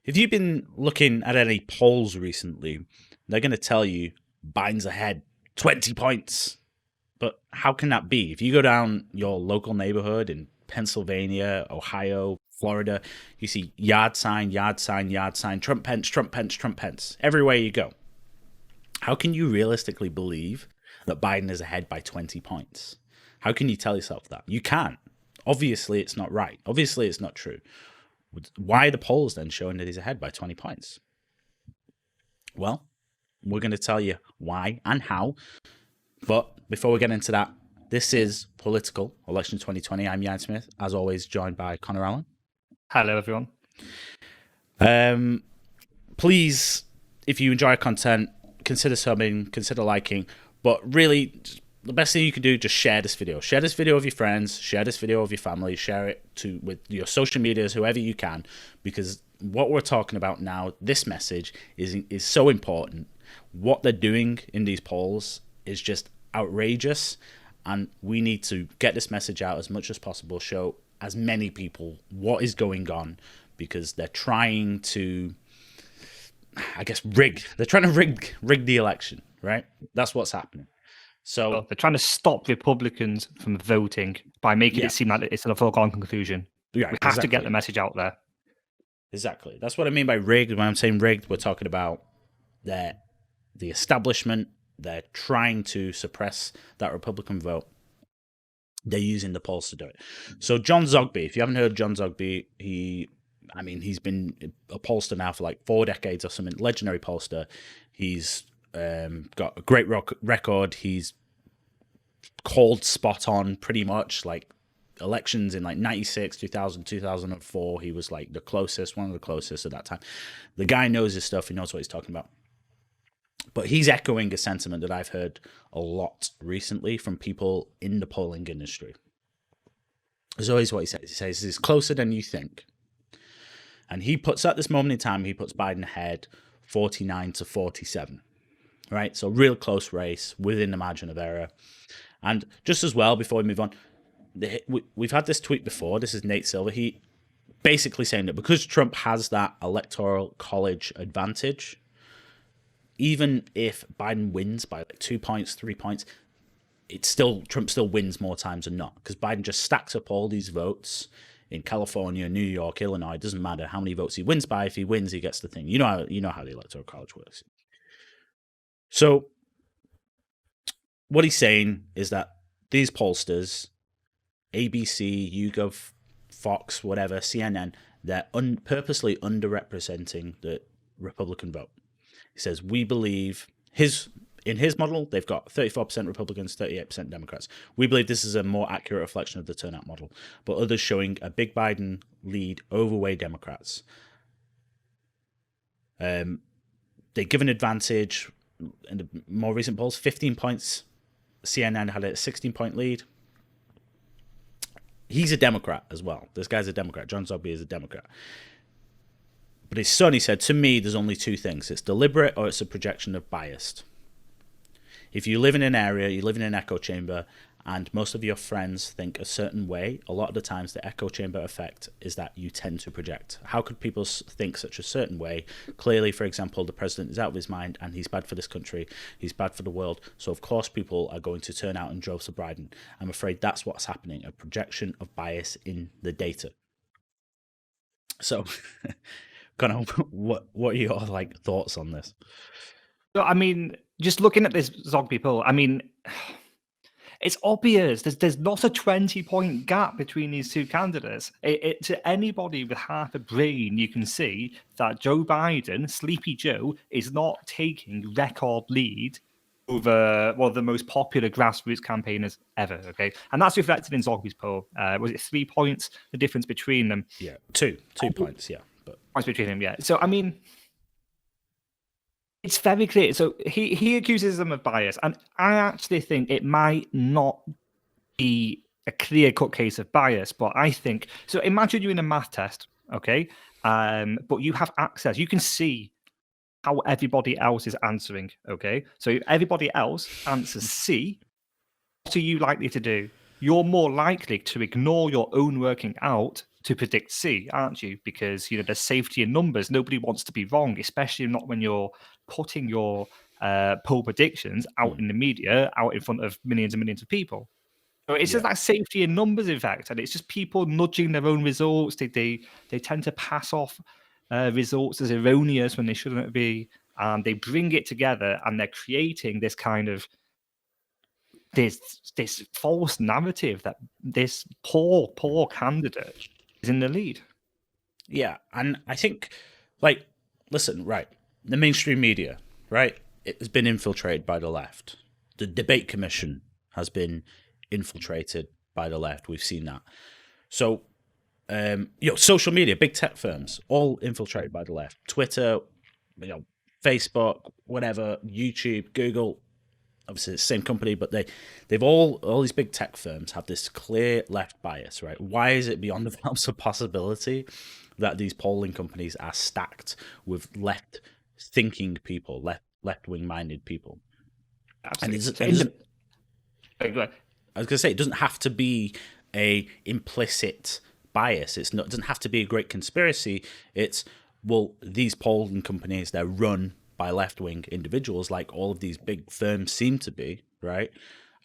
If you've been looking at any polls recently, they're going to tell you Biden's ahead 20 points. But how can that be? If you go down your local neighborhood in Pennsylvania, Ohio, Florida, you see yard sign, yard sign, yard sign, Trump Pence, Trump Pence, Trump Pence, everywhere you go. How can you realistically believe that Biden is ahead by 20 points? How can you tell yourself that? You can't. Obviously, it's not right. Obviously, it's not true. Why are the polls then showing that he's ahead by 20 points? Well, we're going to tell you why and how. But before we get into that, this is Political Election 2020. I'm Jan Smith, as always, joined by Connor Allen. Hello, everyone. Please, if you enjoy our content, consider subbing, consider liking. But really, the best thing you can do, just share this video. Share this video with your friends. Share this video with your family. Share it with your social medias, whoever you can, because what we're talking about now, this message is so important. What they're doing in these polls is just outrageous, and we need to get this message out as much as possible, show as many people what is going on, because they're trying to, I guess, rig. They're trying to rig the election, right? That's what's happening. So they're trying to stop Republicans from voting by making it seem like it's a foregone conclusion. Yeah, we have to get the message out there. Exactly. That's what I mean by rigged. When I'm saying rigged, we're talking about the establishment. They're trying to suppress that Republican vote. They're using the polls to do it. So John Zogby, if you haven't heard of John Zogby, he's been a pollster now for like 4 decades or something. Legendary pollster. He's got a great record. He's called spot on pretty much, like elections in like 96, 2000, 2004. He was like one of the closest at that time. The guy knows his stuff. He knows what he's talking about. But he's echoing a sentiment that I've heard a lot recently from people in the polling industry. There's always what he says. He says it's closer than you think. And he puts, at this moment in time, he puts Biden ahead 49 to 47. Right? So real close race within the margin of error. And just as well, before we move on, we've had this tweet before. This is Nate Silver. He basically saying that because Trump has that electoral college advantage, even if Biden wins by like 2 points, 3 points, Trump still wins more times than not, because Biden just stacks up all these votes in California, New York, Illinois. It doesn't matter how many votes he wins by. If he wins, he gets the thing. You know how the electoral college works. So what he's saying is that these pollsters, ABC, YouGov, Fox, whatever, CNN, they're purposely underrepresenting the Republican vote. He says, we believe in his model, they've got 34% Republicans, 38% Democrats. We believe this is a more accurate reflection of the turnout model, but others showing a big Biden lead overweigh Democrats. They give an advantage in the more recent polls, 15 points. CNN had a 16-point lead. He's a Democrat as well. This guy's a Democrat. John Zogby is a Democrat. But his son, he said, to me, there's only 2 things. It's deliberate or it's a projection of bias. If you live in an area, you live in an echo chamber, and most of your friends think a certain way, a lot of the times the echo chamber effect is that you tend to project. How could people think such a certain way? Clearly, for example, the president is out of his mind and he's bad for this country. He's bad for the world. So, of course, people are going to turn out in droves for Biden. I'm afraid that's what's happening, a projection of bias in the data. So... Kind of, what are your thoughts on this? So, I mean, just looking at this Zogby poll, I mean, it's obvious. There's not a 20-point gap between these 2 candidates. To anybody with half a brain, you can see that Joe Biden, Sleepy Joe, is not taking record lead over one of the most popular grassroots campaigners ever. Okay, and that's reflected in Zogby's poll. Was it 3 points? The difference between them? Yeah, 2 points. Yeah. Points between him, yeah. So, I mean, it's very clear. So, he accuses them of bias, and I actually think it might not be a clear-cut case of bias, but I think... So, imagine you're in a math test, okay? But you have access. You can see how everybody else is answering, okay? So, if everybody else answers C, what are you likely to do? You're more likely to ignore your own working out to predict C, aren't you? Because there's safety in numbers. Nobody wants to be wrong, especially not when you're putting your poll predictions out in the media, out in front of millions and millions of people. So it's just that safety in numbers effect, and it's just people nudging their own results. They tend to pass off results as erroneous when they shouldn't be, and they bring it together, and they're creating this kind of this false narrative that this poor candidate is in the lead. Yeah, and I think, like, listen, right, the mainstream media, right, it has been infiltrated by the left. The debate commission has been infiltrated by the left. We've seen that. So, social media, big tech firms, all infiltrated by the left. Twitter, Facebook, whatever, YouTube, Google. Obviously, it's the same company, but they've all these big tech firms have this clear left bias, right? Why is it beyond the realms of possibility that these polling companies are stacked with left-thinking people, left-wing minded people? Absolutely. I was going to say, it doesn't have to be a implicit bias. It doesn't have to be a great conspiracy. It's, well, these polling companies, they're run by left-wing individuals, like all of these big firms seem to be, right?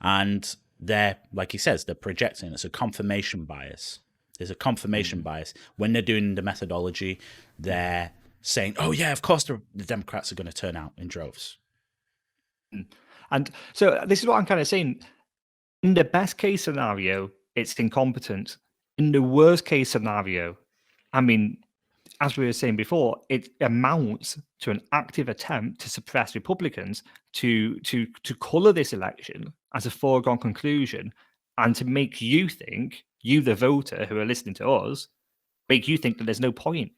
And they're, like he says, they're projecting. It's a confirmation bias. There's a confirmation bias. When they're doing the methodology, they're saying, oh, yeah, of course the Democrats are going to turn out in droves. And so this is what I'm kind of saying. In the best case scenario, it's incompetent. In the worst case scenario, I mean, as we were saying before, it amounts to an active attempt to suppress Republicans, to colour this election as a foregone conclusion, and to make you think, you the voter who are listening to us, make you think that there's no point.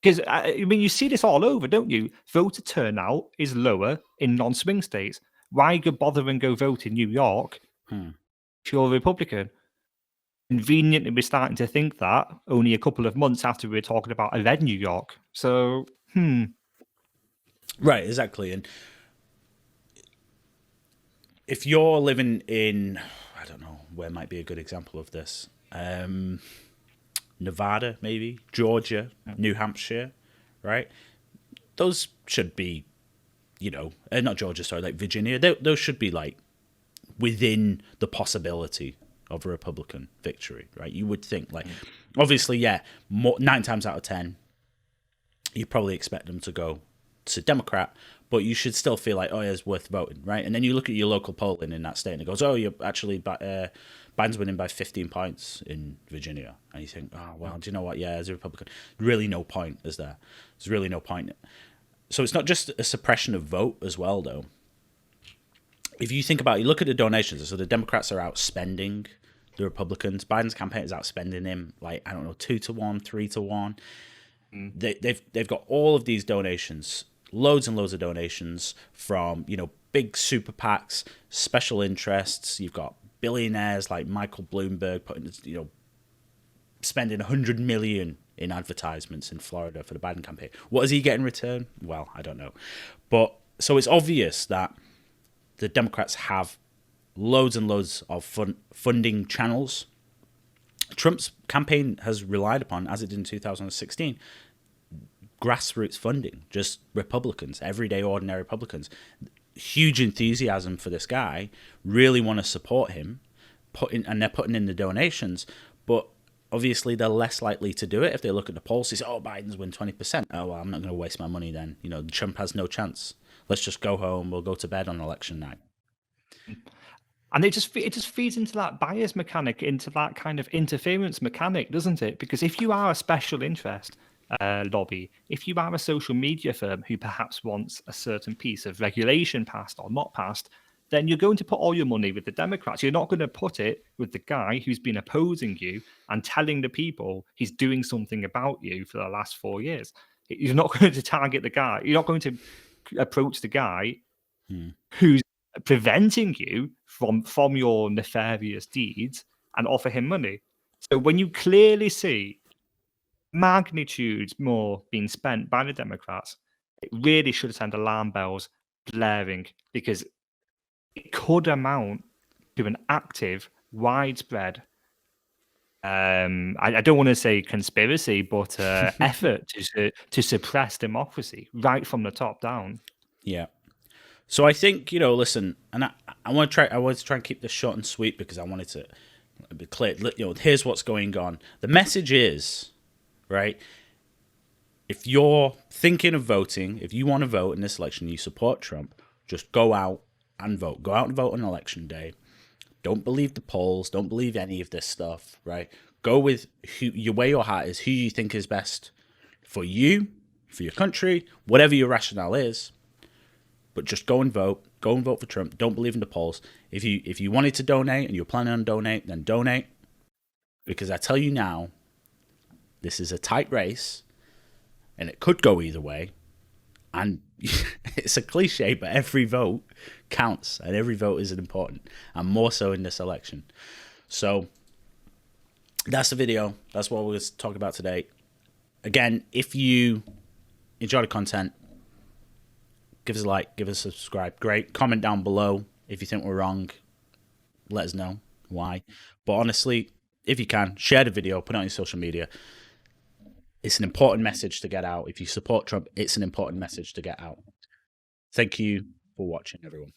Because, I mean, you see this all over, don't you? Voter turnout is lower in non-swing states. Why go bother and go vote in New York if you're a Republican? Conveniently, we're starting to think that only a couple of months after we were talking about a red New York. So, Right, exactly. And if you're living in, I don't know, where might be a good example of this? Nevada, maybe, Georgia, New Hampshire, right? Those should be, not Georgia, sorry, like Virginia. Those should be like within the possibility of a Republican victory, right? You would think, like, obviously, 9 times out of 10, you probably expect them to go to Democrat, but you should still feel like, oh, yeah, it's worth voting, right? And then you look at your local polling in that state, and it goes, oh, you're actually Biden's winning by 15 points in Virginia, and you think, oh, well, do you know what? Yeah, as a Republican, really no point, is there? There's really no point. So it's not just a suppression of vote as well, though. If you think about it, you look at the donations, so the Democrats are outspending the Republicans. Biden's campaign is outspending him, like, I don't know, 2 to 1, 3 to 1. They've got all of these donations, loads and loads of donations from, big super PACs, special interests. You've got billionaires like Michael Bloomberg spending $100 million in advertisements in Florida for the Biden campaign. What does he get in return? Well, I don't know. But so it's obvious that the Democrats have loads and loads of funding channels. Trump's campaign has relied upon, as it did in 2016, grassroots funding, just Republicans, everyday ordinary Republicans. Huge enthusiasm for this guy, really want to support him, and they're putting in the donations, but obviously they're less likely to do it if they look at the polls. They say, oh, Biden's win 20%. Oh, well, I'm not going to waste my money then. Trump has no chance. Let's just go home. We'll go to bed on election night. And it just feeds into that bias mechanic, into that kind of interference mechanic, doesn't it? Because if you are a special interest lobby, if you are a social media firm who perhaps wants a certain piece of regulation passed or not passed, then you're going to put all your money with the Democrats. You're not going to put it with the guy who's been opposing you and telling the people he's doing something about you for the last 4 years. You're not going to target the guy. You're not going to approach the guy who's preventing you from your nefarious deeds and offer him money. So when you clearly see magnitudes more being spent by the Democrats, it really should send alarm bells blaring, because it could amount to an active, widespread I don't want to say conspiracy, but effort to suppress democracy right from the top down. Yeah. So I think, listen, and I want to try and keep this short and sweet because I wanted to be clear. Here's what's going on. The message is, right, if you're thinking of voting, if you want to vote in this election, you support Trump, just go out and vote. Go out and vote on election day. Don't believe the polls. Don't believe any of this stuff, right? Go with where your heart is, who you think is best for you, for your country, whatever your rationale is. But just go and vote. Go and vote for Trump. Don't believe in the polls. If you wanted to donate and you're planning on donate, then donate. Because I tell you now, this is a tight race, and it could go either way. And it's a cliche, but every vote counts, and every vote is important, and more so in this election. So that's the video. That's what we're going to talk about today. Again, if you enjoy the content, give us a like, give us a subscribe. Great. Comment down below if you think we're wrong. Let us know why. But honestly, if you can, share the video, put it on your social media. It's an important message to get out. If you support Trump, it's an important message to get out. Thank you for watching, everyone.